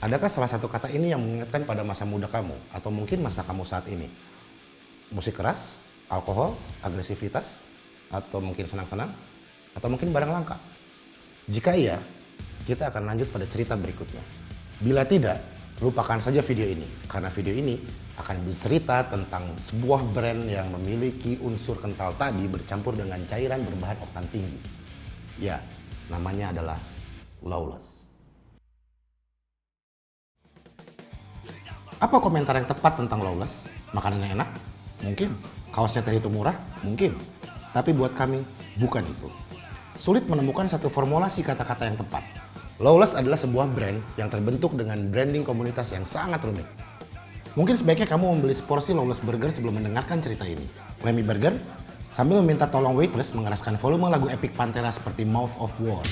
Adakah salah satu kata ini yang mengingatkan pada masa muda kamu atau mungkin masa kamu saat ini? Musik keras, alkohol, agresivitas, atau mungkin senang-senang, atau mungkin barang langka? Jika iya, kita akan lanjut pada cerita berikutnya. Bila tidak, lupakan saja video ini, karena video ini akan bercerita tentang sebuah brand yang memiliki unsur kental tadi bercampur dengan cairan berbahan oktan tinggi. Ya, namanya adalah Lawless. Apa komentar yang tepat tentang Lawless? Makanannya enak? Mungkin. Kaosnya tadi itu murah? Mungkin. Tapi buat kami, bukan itu. Sulit menemukan satu formulasi kata-kata yang tepat. Lawless adalah sebuah brand yang terbentuk dengan branding komunitas yang sangat rumit. Mungkin sebaiknya kamu membeli seporsi Lawless Burger sebelum mendengarkan cerita ini. Lemmy Burger, sambil meminta tolong waitress mengeraskan volume lagu Epic Pantera seperti Mouth of War.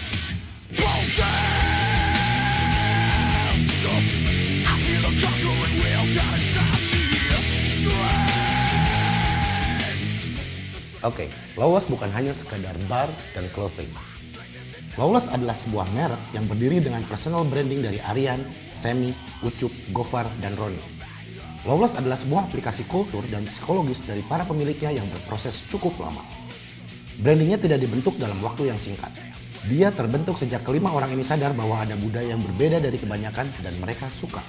Oke, Lawless bukan hanya sekadar bar dan clothing. Lawless adalah sebuah merek yang berdiri dengan personal branding dari Aryan, Semi, Ucup, Gofar, dan Roni. Lawless adalah sebuah aplikasi kultur dan psikologis dari para pemiliknya yang berproses cukup lama. Brandingnya tidak dibentuk dalam waktu yang singkat. Dia terbentuk sejak kelima orang ini sadar bahwa ada budaya yang berbeda dari kebanyakan dan mereka suka.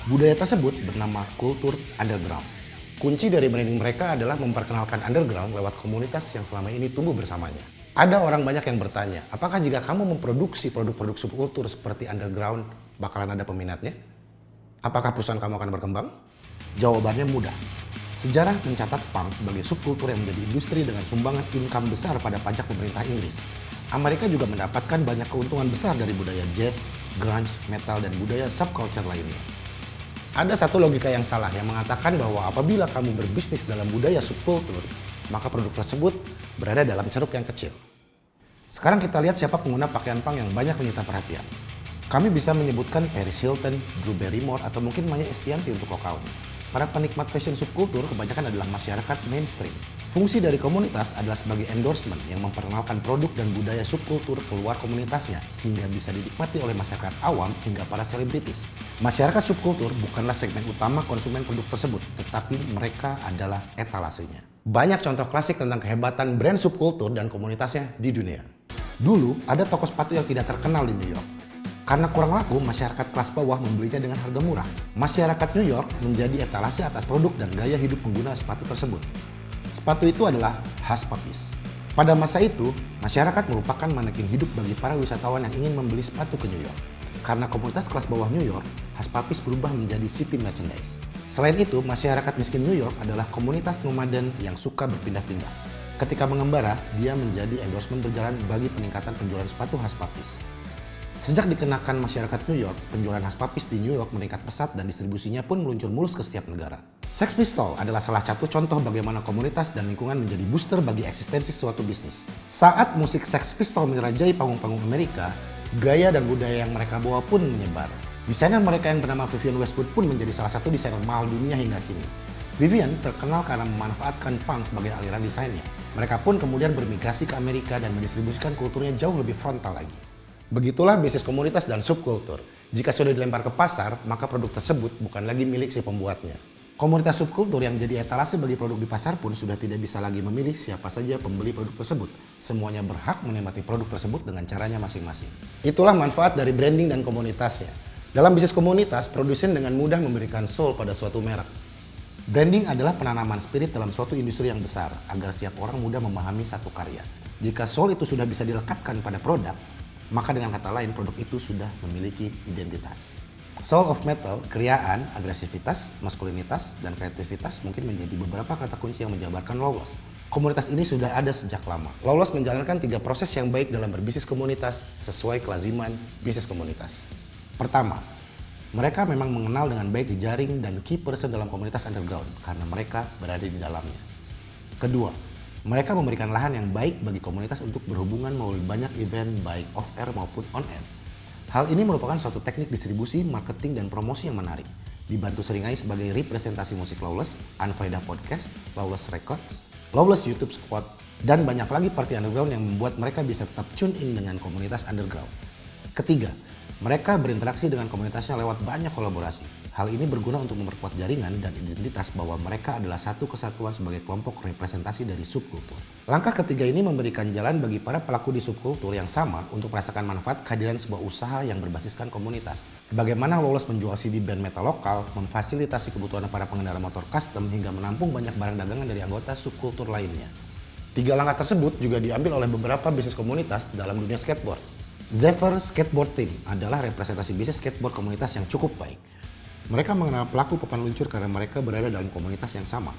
Budaya tersebut bernama kultur underground. Kunci dari branding mereka adalah memperkenalkan underground lewat komunitas yang selama ini tumbuh bersamanya. Ada orang banyak yang bertanya, apakah jika kamu memproduksi produk-produk subkultur seperti underground, bakalan ada peminatnya? Apakah perusahaan kamu akan berkembang? Jawabannya mudah. Sejarah mencatat punk sebagai subkultur yang menjadi industri dengan sumbangan income besar pada pajak pemerintah Inggris. Amerika juga mendapatkan banyak keuntungan besar dari budaya jazz, grunge, metal, dan budaya subculture lainnya. Ada satu logika yang salah yang mengatakan bahwa apabila kamu berbisnis dalam budaya subkultur, maka produk tersebut berada dalam ceruk yang kecil. Sekarang kita lihat siapa pengguna pakaian punk yang banyak menyita perhatian. Kami bisa menyebutkan Paris Hilton, Drew Barrymore, atau mungkin Maya Estianty untuk lokal. Para penikmat fashion subkultur kebanyakan adalah masyarakat mainstream. Fungsi dari komunitas adalah sebagai endorsement yang memperkenalkan produk dan budaya subkultur keluar komunitasnya hingga bisa dinikmati oleh masyarakat awam hingga para selebritis. Masyarakat subkultur bukanlah segmen utama konsumen produk tersebut, tetapi mereka adalah etalasenya. Banyak contoh klasik tentang kehebatan brand subkultur dan komunitasnya di dunia. Dulu ada toko sepatu yang tidak terkenal di New York. Karena kurang laku, masyarakat kelas bawah membelinya dengan harga murah. Masyarakat New York menjadi etalase atas produk dan gaya hidup pengguna sepatu tersebut. Sepatu itu adalah Hush Puppies. Pada masa itu, masyarakat merupakan manekin hidup bagi para wisatawan yang ingin membeli sepatu ke New York. Karena komunitas kelas bawah New York, Hush Puppies berubah menjadi city merchandise. Selain itu, masyarakat miskin New York adalah komunitas nomaden yang suka berpindah-pindah. Ketika mengembara, dia menjadi endorsement berjalan bagi peningkatan penjualan sepatu Hush Puppies. Sejak dikenakan masyarakat New York, penjualan Hush Puppies di New York meningkat pesat dan distribusinya pun meluncur mulus ke setiap negara. Sex Pistols adalah salah satu contoh bagaimana komunitas dan lingkungan menjadi booster bagi eksistensi suatu bisnis. Saat musik Sex Pistols menjelajahi panggung-panggung Amerika, gaya dan budaya yang mereka bawa pun menyebar. Desainer mereka yang bernama Vivienne Westwood pun menjadi salah satu desainer mahal dunia hingga kini. Vivienne terkenal karena memanfaatkan punk sebagai aliran desainnya. Mereka pun kemudian bermigrasi ke Amerika dan mendistribusikan kulturnya jauh lebih frontal lagi. Begitulah bisnis komunitas dan subkultur. Jika sudah dilempar ke pasar, maka produk tersebut bukan lagi milik si pembuatnya. Komunitas subkultur yang jadi etalase bagi produk di pasar pun sudah tidak bisa lagi memilih siapa saja pembeli produk tersebut. Semuanya berhak menikmati produk tersebut dengan caranya masing-masing. Itulah manfaat dari branding dan komunitasnya. Dalam bisnis komunitas, produsen dengan mudah memberikan soul pada suatu merek. Branding adalah penanaman spirit dalam suatu industri yang besar, agar setiap orang mudah memahami satu karya. Jika soul itu sudah bisa dilekatkan pada produk, maka dengan kata lain produk itu sudah memiliki identitas. Soul of Metal, keriaan, agresivitas, maskulinitas, dan kreativitas mungkin menjadi beberapa kata kunci yang menjabarkan Lawless. Komunitas ini sudah ada sejak lama. Lawless menjalankan 3 proses yang baik dalam berbisnis komunitas sesuai kelaziman bisnis komunitas. Pertama, mereka memang mengenal dengan baik jejaring dan key person dalam komunitas underground karena mereka berada di dalamnya. Kedua, mereka memberikan lahan yang baik bagi komunitas untuk berhubungan melalui banyak event baik off-air maupun on-air. Hal ini merupakan suatu teknik distribusi, marketing, dan promosi yang menarik. Dibantu seringai sebagai representasi musik Lawless, Unfaedah Podcast, Lawless Records, Lawless YouTube Squad, dan banyak lagi party underground yang membuat mereka bisa tetap tune in dengan komunitas underground. Ketiga, Mereka berinteraksi dengan komunitasnya lewat banyak kolaborasi. Hal ini berguna untuk memperkuat jaringan dan identitas bahwa mereka adalah satu kesatuan sebagai kelompok representasi dari subkultur. Langkah ketiga ini memberikan jalan bagi para pelaku di subkultur yang sama untuk merasakan manfaat kehadiran sebuah usaha yang berbasiskan komunitas. Bagaimana Lawless menjual CD band metal lokal, memfasilitasi kebutuhan para pengendara motor custom, hingga menampung banyak barang dagangan dari anggota subkultur lainnya. Tiga langkah tersebut juga diambil oleh beberapa bisnis komunitas dalam dunia skateboard. Zephyr Skateboard Team adalah representasi bisnis skateboard komunitas yang cukup baik. Mereka mengenal pelaku papan luncur karena mereka berada dalam komunitas yang sama.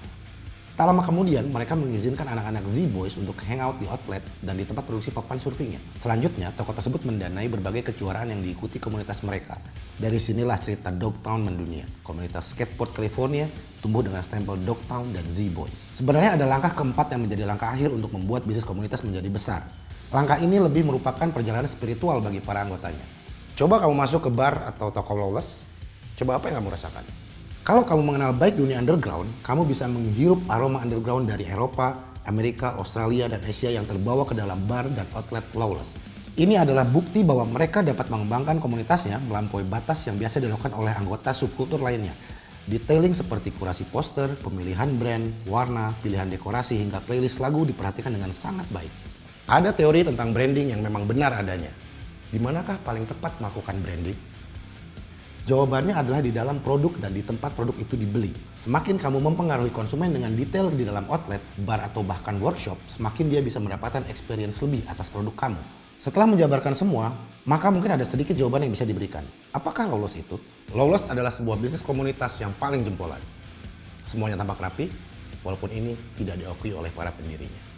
Tak lama kemudian, mereka mengizinkan anak-anak Z-Boys untuk hangout di outlet dan di tempat produksi papan surfingnya. Selanjutnya, toko tersebut mendanai berbagai kejuaraan yang diikuti komunitas mereka. Dari sinilah cerita Dogtown mendunia. Komunitas skateboard California tumbuh dengan stempel Dogtown dan Z-Boys. Sebenarnya ada langkah keempat yang menjadi langkah akhir untuk membuat bisnis komunitas menjadi besar. Langkah ini lebih merupakan perjalanan spiritual bagi para anggotanya. Coba kamu masuk ke bar atau toko Lawless. Coba apa yang kamu rasakan? Kalau kamu mengenal baik dunia underground, kamu bisa menghirup aroma underground dari Eropa, Amerika, Australia, dan Asia yang terbawa ke dalam bar dan outlet Lawless. Ini adalah bukti bahwa mereka dapat mengembangkan komunitasnya melampaui batas yang biasa dilakukan oleh anggota subkultur lainnya. Detailing seperti kurasi poster, pemilihan brand, warna, pilihan dekorasi, hingga playlist lagu diperhatikan dengan sangat baik. Ada teori tentang branding yang memang benar adanya. Di manakah paling tepat melakukan branding? Jawabannya adalah di dalam produk dan di tempat produk itu dibeli. Semakin kamu mempengaruhi konsumen dengan detail di dalam outlet, bar, atau bahkan workshop, semakin dia bisa mendapatkan experience lebih atas produk kamu. Setelah menjabarkan semua, maka mungkin ada sedikit jawaban yang bisa diberikan. Apakah Lawless itu? Lawless adalah sebuah bisnis komunitas yang paling jempolan. Semuanya tampak rapi, walaupun ini tidak diakui oleh para pendirinya.